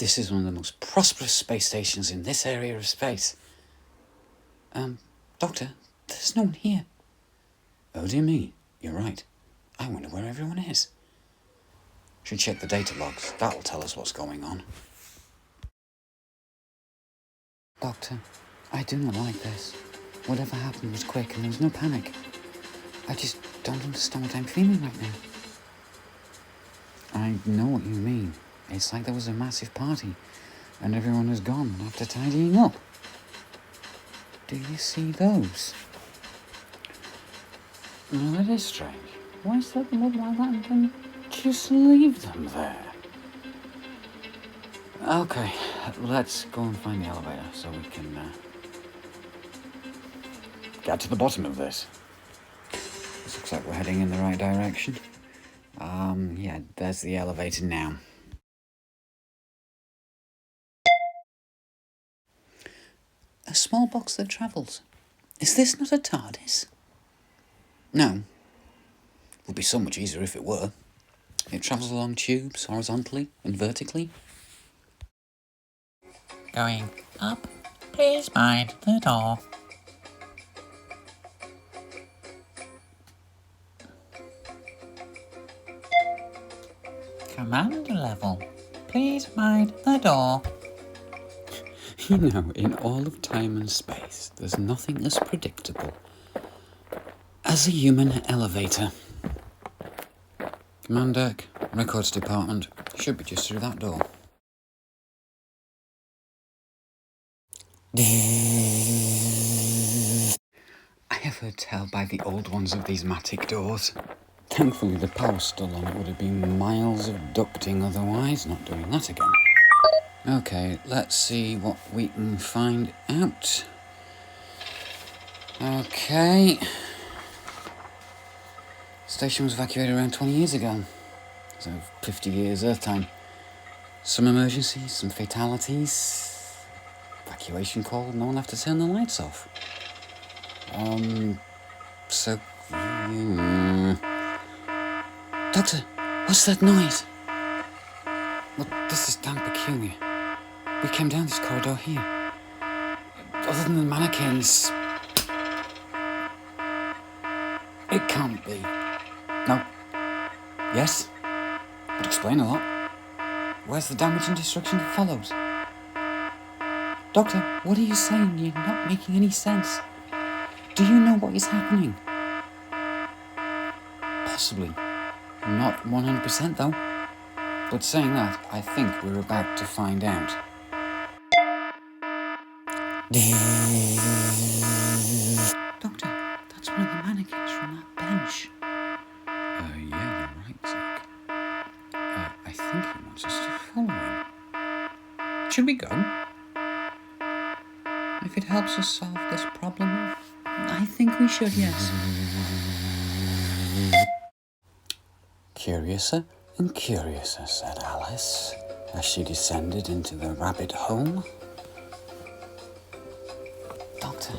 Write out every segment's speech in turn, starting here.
This is one of the most prosperous space stations in this area of space. Doctor, there's no one here. Oh dear me, you're right. I wonder where everyone is. Should check the data logs. That'll tell us what's going on. Doctor, I do not like this. Whatever happened was quick and there was no panic. I just don't understand what I'm feeling right now. I know what you mean. It's like there was a massive party and everyone has gone after tidying up. Do you see those? No, that is strange. Why set them up like that and then just leave them there? Okay, let's go and find the elevator so we can get to the bottom of this. This looks like we're heading in the right direction. Yeah, there's the elevator now. A small box that travels. Is this not a TARDIS? No. It would be so much easier if it were. It travels along tubes, horizontally and vertically. Going up, please mind the door. Commander level, please mind the door. You know, in all of time and space, there's nothing as predictable as a human elevator. Command deck, records department, should be just through that door. I have heard tell by the old ones of these matic doors. Thankfully the power's still on. It would have been miles of ducting otherwise. Not doing that again. Okay, let's see what we can find out. Okay. Station was evacuated around 20 years ago. So 50 years Earth time. Some emergencies, some fatalities. Evacuation call, no one left to turn the lights off. Doctor, what's that noise? Well, this is damn peculiar. We came down this corridor here. Other than the mannequins... It can't be. No. Yes? Would explain a lot. Where's the damage and destruction that follows? Doctor, what are you saying? You're not making any sense. Do you know what is happening? Possibly. Not 100% though. But saying that, I think we're about to find out. Doctor, that's one of the mannequins from that bench. Yeah, you're right, Zach. I think he wants us to follow him. Should we go? If it helps us solve this problem, I think we should, yes. Curiouser and curiouser, said Alice, as she descended into the rabbit hole. Doctor,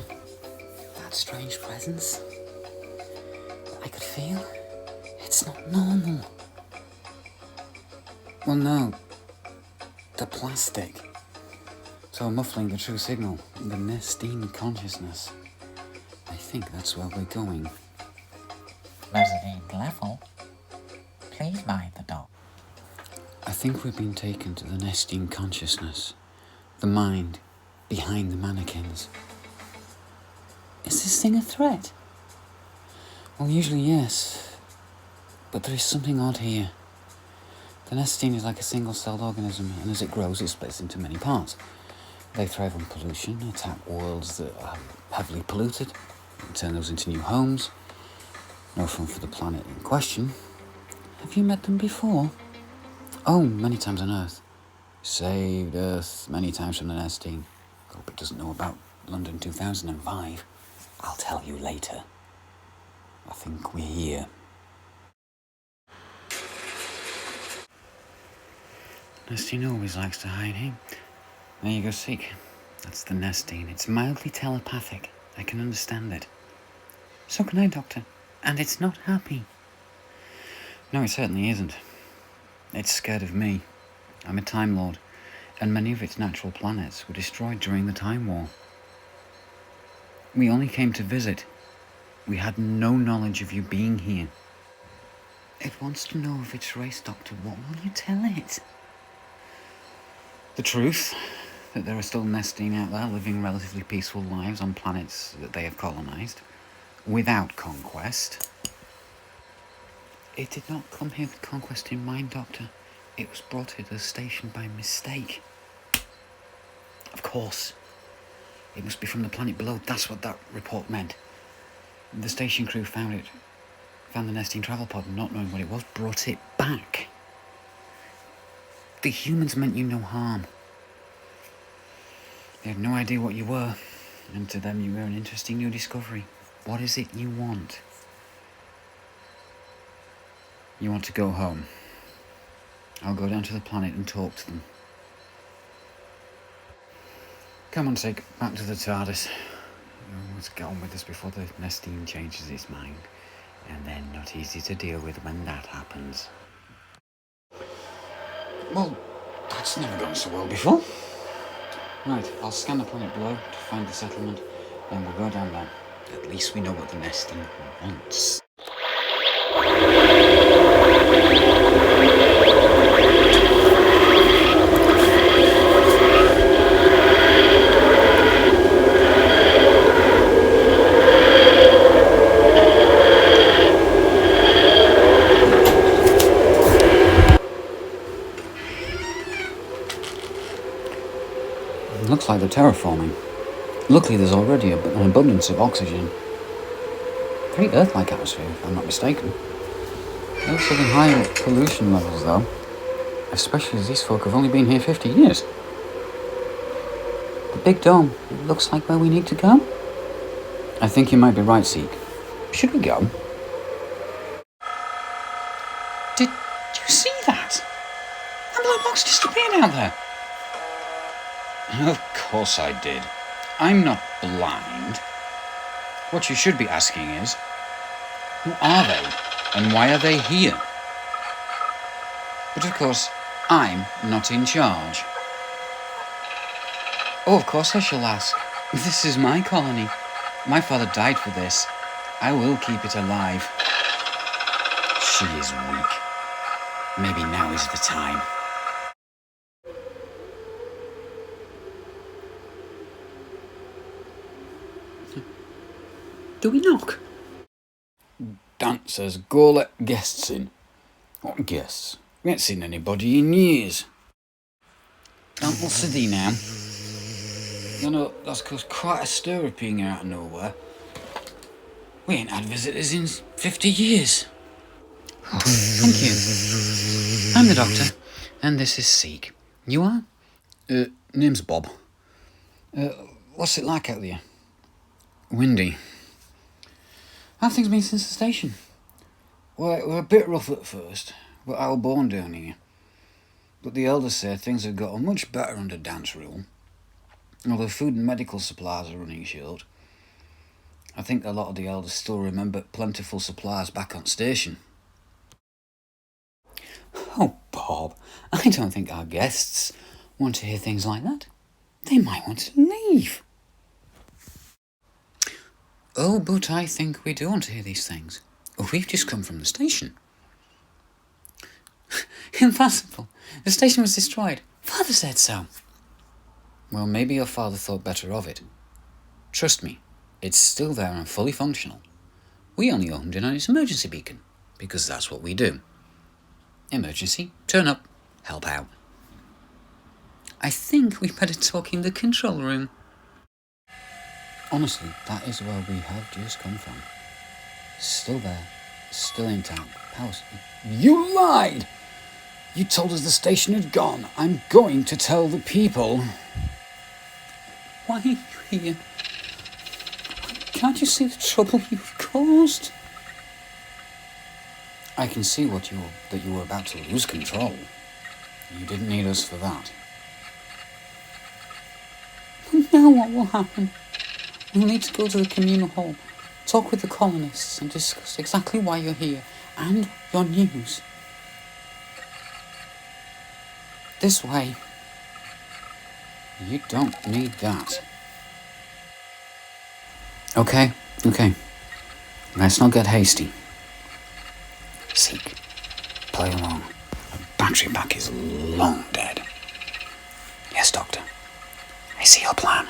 that strange presence that I could feel, it's not normal. Well, no, the plastic. So muffling the true signal, the nesting consciousness. I think that's where we're going. Resident level, please mind the door. I think we've been taken to the nesting consciousness, the mind behind the mannequins. Is this thing a threat? Well, usually yes, but there is something odd here. The nesting is like a single-celled organism, and as it grows, it splits into many parts. They thrive on pollution, attack worlds that are heavily polluted, and turn those into new homes. No fun for the planet in question. Have you met them before? Oh, many times on Earth. Saved Earth many times from the nesting. Hope it doesn't know about London 2005. I'll tell you later. I think we're here. Nesting always likes to hide, eh? There you go, Seek. That's the nesting. It's mildly telepathic. I can understand it. So can I, Doctor. And it's not happy. No, it certainly isn't. It's scared of me. I'm a Time Lord. and many of its natural planets were destroyed during the Time War. We only came to visit. We had no knowledge of you being here. It wants to know of its race, Doctor. What will you tell it? The truth, that there are still nesting out there, living relatively peaceful lives on planets that they have colonised, without conquest. It did not come here with conquest in mind, Doctor. It was brought to the station by mistake. Of course. It must be from the planet below. That's what that report meant. The station crew found the nesting travel pod, not knowing what it was, brought it back. The humans meant you no harm. They had no idea what you were, and to them you were an interesting new discovery. What is it you want? You want to go home. I'll go down to the planet and talk to them. Come on, take back to the TARDIS. Let's get on with this before the Nestine changes its mind. And they're not easy to deal with when that happens. Well, that's never gone so well before. Right, I'll scan the planet below to find the settlement, then we'll go down there. At least we know what the Nestine wants. Looks like they're terraforming. Luckily there's already an abundance of oxygen. Pretty Earth-like atmosphere, if I'm not mistaken. It looks like high pollution levels though, especially as these folk have only been here 50 years. The big dome, it looks like where we need to go. I think you might be right, Zeke. Should we go? Did you see that? That black box just appeared out there. Of course I did. I'm not blind. What you should be asking is, who are they, and why are they here? But of course, I'm not in charge. Oh, of course I shall ask. This is my colony. My father died for this. I will keep it alive. She is weak. Maybe now is the time. Do we knock? Dan says, go let guests in. What guests? We ain't seen anybody in years. Dan will sit now. You know, that's caused quite a stir appearing out of nowhere. We ain't had visitors in 50 years. Oh, thank you. I'm the doctor, and this is Seek. You are? Name's Bob. What's it like out there? Windy. How have things been since the station? We're a bit rough at first. We're all born down here. But the elders say things have gotten much better under Dan's rule. Although food and medical supplies are running short. I think a lot of the elders still remember plentiful supplies back on station. Oh, Bob, I don't think our guests want to hear things like that. They might want to leave. Oh, but I think we do want to hear these things. We've just come from the station. Impossible. The station was destroyed. Father said so. Well, maybe your father thought better of it. Trust me, it's still there and fully functional. We only homed in on its emergency beacon, because that's what we do. Emergency, turn up, help out. I think we better talk in the control room. Honestly, that is where we have just come from. Still there, still intact. Powers. You lied! You told us the station had gone. I'm going to tell the people. Why are you here? Can't you see the trouble you've caused? I can see that you were about to lose control. You didn't need us for that. Now what will happen? We'll need to go to the communal hall, talk with the colonists and discuss exactly why you're here and your news. This way, You don't need that. Okay. Let's not get hasty. Seek. Play along. The battery pack is long dead. Yes, Doctor. I see your plan.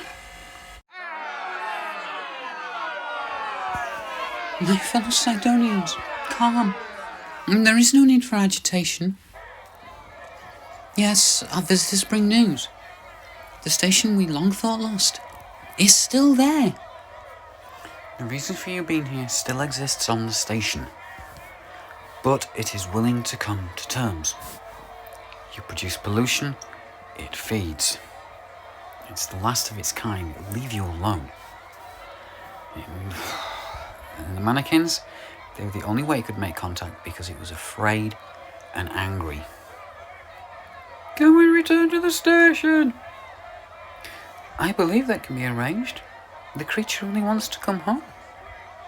My fellow Sidonians, calm. There is no need for agitation. Yes, our visitors bring news. The station we long thought lost is still there. The reason for you being here still exists on the station, but it is willing to come to terms. You produce pollution, it feeds. It's the last of its kind. It'll leave you alone. And the mannequins, they were the only way it could make contact because it was afraid and angry. Can we return to the station? I believe that can be arranged. The creature only wants to come home.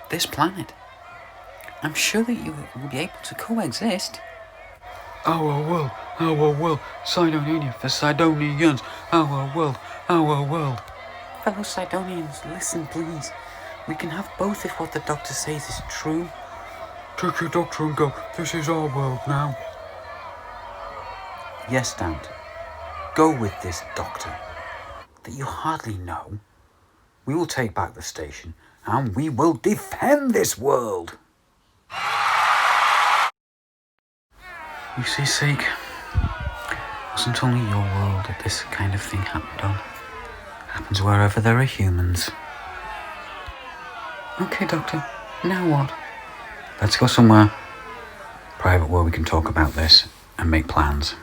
This planet. I'm sure that you will be able to coexist. Our world, Sidonia for Sidonians, our world. Fellow Sidonians, listen please. We can have both if what the doctor says is true. Take your doctor and go, this is our world now. Yes, Dante. Go with this doctor that you hardly know. We will take back the station and we will defend this world. You see, Seek, it wasn't only your world that this kind of thing happened on. It happens wherever there are humans. Okay, Doctor, now what? Let's go somewhere private where we can talk about this and make plans.